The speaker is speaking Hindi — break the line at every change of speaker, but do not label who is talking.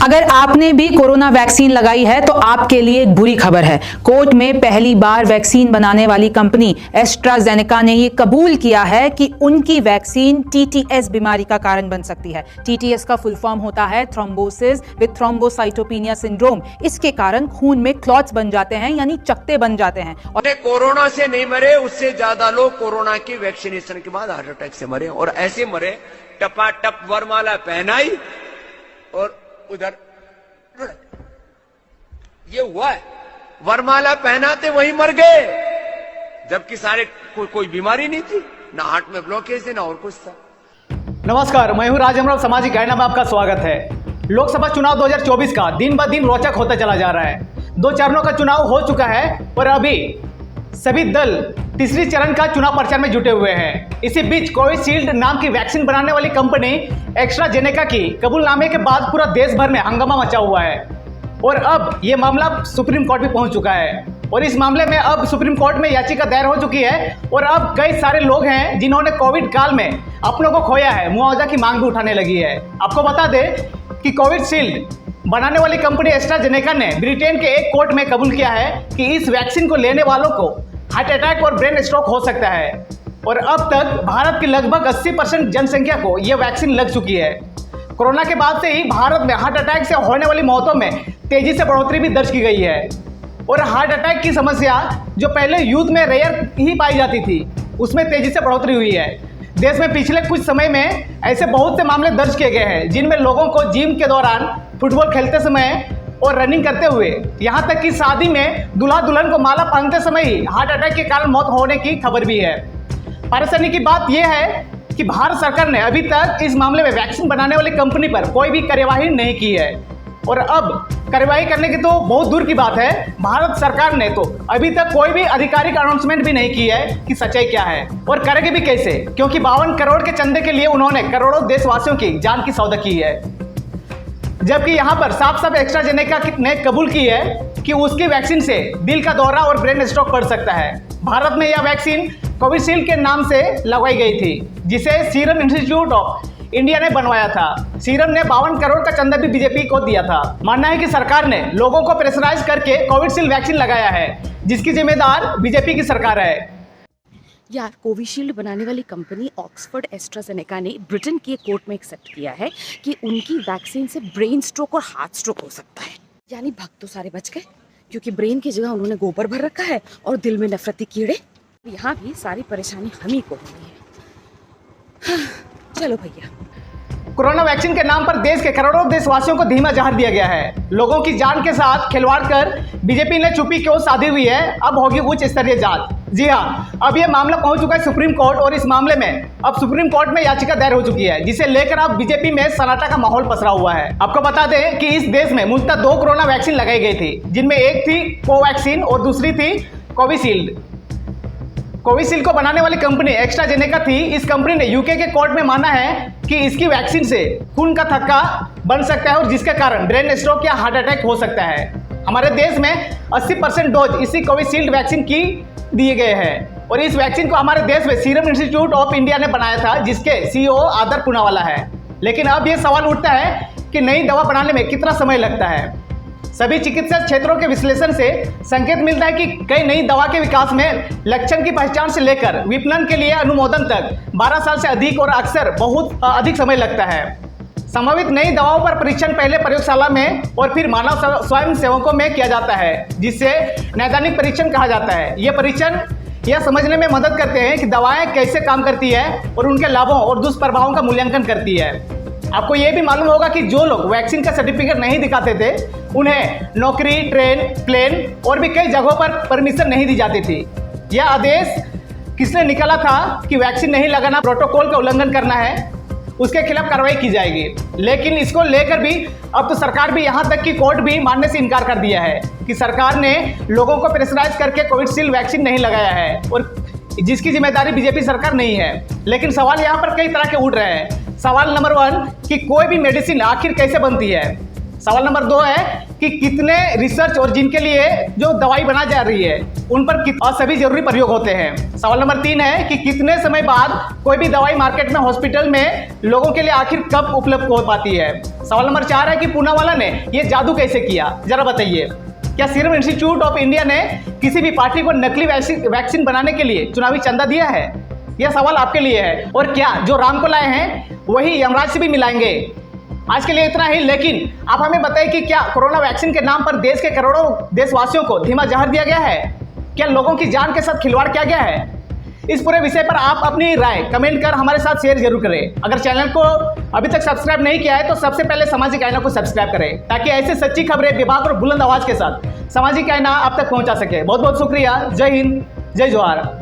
अगर आपने भी कोरोना वैक्सीन लगाई है तो आपके लिए एक बुरी खबर है। कोर्ट में पहली बार वैक्सीन बनाने वाली कंपनी एस्ट्राजेनेका ने ये कबूल किया है कि उनकी वैक्सीन टीटीएस बीमारी का कारण बन सकती है। टीटीएस का फुल फॉर्म होता है थ्रोम्बोसिस विद थ्रोम्बोसाइटोपिनिया सिंड्रोम। इसके कारण खून में क्लॉट्स बन जाते हैं, यानी चकत्ते बन जाते हैं।
और कोरोना से नहीं मरे, उससे ज्यादा लोग कोरोना की वैक्सीनेशन के बाद हार्ट अटैक से मरे, और ऐसे मरे टपाटप वरमाला पहनाई और उधर ये हुआ है। वरमाला पहनाते वही मर गए, जबकि सारे कोई बीमारी नहीं थी, ना हार्ट में ब्लॉकेज थी ना और कुछ था।
नमस्कार, मैं हूं राजमराव सामाजिक गायना में आपका स्वागत है। लोकसभा चुनाव 2024 का दिन ब दिन रोचक होता चला जा रहा है। 2 चरणों का चुनाव हो चुका है और अभी सभी दल तीसरी चरण का चुनाव प्रचार में जुटे हुए हैं। इसी बीच कोविशील्ड नाम की वैक्सीन बनाने वाली कंपनी एस्ट्राजेनेका की कबूलनामे के बाद पूरा देश भर में हंगामा मचा हुआ है और अब ये मामला सुप्रीम कोर्ट भी पहुंच चुका है। और इस मामले में अब सुप्रीम कोर्ट में याचिका दायर हो चुकी है और अब कई सारे लोग हैं जिन्होंने कोविड काल में अपनों को खोया है, मुआवजा की मांग भी उठाने लगी है। आपको बता दें कि कोविशील्ड बनाने वाली कंपनी एस्ट्राजेनेका ने ब्रिटेन के एक कोर्ट में कबूल किया है कि इस वैक्सीन को लेने वालों को हार्ट अटैक और ब्रेन स्ट्रोक हो सकता है। और अब तक भारत की लगभग 80% जनसंख्या को यह वैक्सीन लग चुकी है। कोरोना के बाद से ही भारत में हार्ट अटैक से होने वाली मौतों में तेजी से बढ़ोतरी भी दर्ज की गई है। और हार्ट अटैक की समस्या जो पहले यूथ में रेयर ही पाई जाती थी, उसमें तेजी से बढ़ोतरी हुई है। देश में पिछले कुछ समय में ऐसे बहुत से मामले दर्ज किए गए हैं जिनमें लोगों को जिम के दौरान, फुटबॉल खेलते समय और रनिंग करते हुए, यहाँ तक कि शादी में दूल्हा दुल्हन को माला पहनते समय ही हार्ट अटैक के कारण मौत होने की खबर भी है। परेशानी की बात यह है कि भारत सरकार ने अभी तक इस मामले में वैक्सीन बनाने वाली कंपनी पर कोई भी कार्यवाही नहीं की है। और अब कार्यवाही करने की तो बहुत दूर की बात है, भारत सरकार ने तो अभी तक कोई भी आधिकारिक अनाउंसमेंट भी नहीं की है कि सच्चाई क्या है और करेगी भी कैसे, क्योंकि 52 करोड़ के चंदे के लिए उन्होंने करोड़ों देशवासियों की जान की सौदा की है। जबकि यहाँ पर साफ साफ एस्ट्राजेनेका ने कबूल की है कि उसकी वैक्सीन से दिल का दौरा और ब्रेन स्ट्रोक पड़ सकता है। भारत में यह वैक्सीन कोविशील्ड के नाम से लगवाई गई थी, जिसे सीरम इंस्टीट्यूट ऑफ इंडिया ने बनवाया था। सीरम ने 52 करोड़ का चंदा भी बीजेपी को दिया था। मानना है कि सरकार ने लोगों को प्रेशराइज करके कोविशील्ड वैक्सीन लगाया है, जिसकी जिम्मेदार बीजेपी की सरकार है।
यार, कोविशील्ड बनाने वाली कंपनी ऑक्सफोर्ड एस्ट्राजेनेका ने ब्रिटेन की कोर्ट में एक्सेप्ट किया है कि उनकी वैक्सीन से ब्रेन स्ट्रोक और हार्ट स्ट्रोक हो सकता है। यानी भक्त तो सारे बच गए, क्योंकि ब्रेन की जगह उन्होंने गोबर भर रखा है और दिल में नफरती कीड़े। यहाँ भी सारी परेशानी हम ही को होनी है। चलो भैया।
कोरोना वैक्सीन के नाम पर देश के करोड़ों देशवासियों को धीमा जहर दिया गया है। लोगों की जान के साथ खिलवाड़ कर बीजेपी ने चुप्पी क्यों साधी हुई है, अब होगी उच्च स्तरीय जांच। जी हाँ, अब यह मामला पहुंच चुका है सुप्रीम कोर्ट और इस मामले में अब सुप्रीम कोर्ट में याचिका दायर हो चुकी है, जिसे लेकर अब बीजेपी में सन्नाटा का माहौल पसरा हुआ है। आपको बता दें कि इस देश में मूलतः 2 कोरोना वैक्सीन लगाई गई थी, जिनमें एक थी कोवैक्सीन और दूसरी थी कोविशील्ड। कोविशील्ड को बनाने वाली कंपनी एस्ट्राजेनेका थी। इस कंपनी ने यूके के कोर्ट में माना है कि इसकी वैक्सीन से खून का थक्का बन सकता है और जिसके कारण ब्रेन स्ट्रोक या हार्ट अटैक हो सकता है। हमारे देश में 80% डोज इसी कोविशील्ड वैक्सीन की दिए गए हैं और इस वैक्सीन को हमारे देश में सीरम इंस्टीट्यूट ऑफ इंडिया ने बनाया था, जिसके सीईओ आदर पूनावाला है। लेकिन अब यह सवाल उठता है कि नई दवा बनाने में कितना समय लगता है। सभी चिकित्सा क्षेत्रों के विश्लेषण से संकेत मिलता है कि कई नई दवा के विकास में लक्षण की पहचान से लेकर विपणन के लिए अनुमोदन तक 12 साल से अधिक और अक्सर बहुत अधिक समय लगता है। संभावित नई दवाओं पर परीक्षण पहले प्रयोगशाला में और फिर मानव स्वयं सेवकों में किया जाता है, जिसे नैदानिक परीक्षण कहा जाता है। ये परीक्षण यह समझने में मदद करते हैं कि दवाएं कैसे काम करती है और उनके लाभों और दुष्प्रभावों का मूल्यांकन करती है। आपको यह भी मालूम होगा कि जो लोग वैक्सीन का सर्टिफिकेट नहीं दिखाते थे, उन्हें नौकरी, ट्रेन, प्लेन और भी कई जगहों पर परमिशन नहीं दी जाती थी। यह आदेश किसने निकाला था कि वैक्सीन नहीं लगाना प्रोटोकॉल का उल्लंघन करना है, उसके खिलाफ कार्रवाई की जाएगी। लेकिन इसको लेकर भी अब तो सरकार भी, यहाँ तक कि कोर्ट भी मानने से इनकार कर दिया है कि सरकार ने लोगों को प्रेशराइज करके कोविशील्ड वैक्सीन नहीं लगाया है और जिसकी जिम्मेदारी बीजेपी सरकार नहीं है। लेकिन सवाल यहाँ पर कई तरह के उठ रहे हैं। सवाल नंबर 1 कि कोई भी मेडिसिन आखिर कैसे बनती है। सवाल नंबर 2 है कि कितने रिसर्च और जिनके लिए जो दवाई बना जा रही है उन पर सभी जरूरी प्रयोग होते हैं। सवाल नंबर 3 है कि कितने समय बाद कोई भी दवाई मार्केट में, हॉस्पिटल में लोगों के लिए आखिर कब उपलब्ध हो पाती है। सवाल नंबर 4 है कि पूनावाला ने ये जादू कैसे किया, जरा बताइए। क्या सीरम इंस्टीट्यूट ऑफ इंडिया ने किसी भी पार्टी को नकली वैक्सीन बनाने के लिए चुनावी चंदा दिया है? यह सवाल आपके लिए है। और क्या जो राम को लाए हैं वही यमराज से भी मिलाएंगे? आज के लिए इतना ही, लेकिन आप हमें बताइए कि क्या कोरोना वैक्सीन के नाम पर देश के करोड़ों देशवासियों को धीमा जहर दिया गया है? क्या लोगों की जान के साथ खिलवाड़ किया गया है? इस पूरे विषय पर आप अपनी राय कमेंट कर हमारे साथ शेयर जरूर करें। अगर चैनल को अभी तक सब्सक्राइब नहीं किया है तो सबसे पहले सामाजिक आईना को सब्सक्राइब करें, ताकि ऐसे सच्ची खबरें बेबाक और बुलंद आवाज के साथ सामाजिक आईना आप तक पहुंचा सके। बहुत बहुत शुक्रिया। जय हिंद, जय जोहार।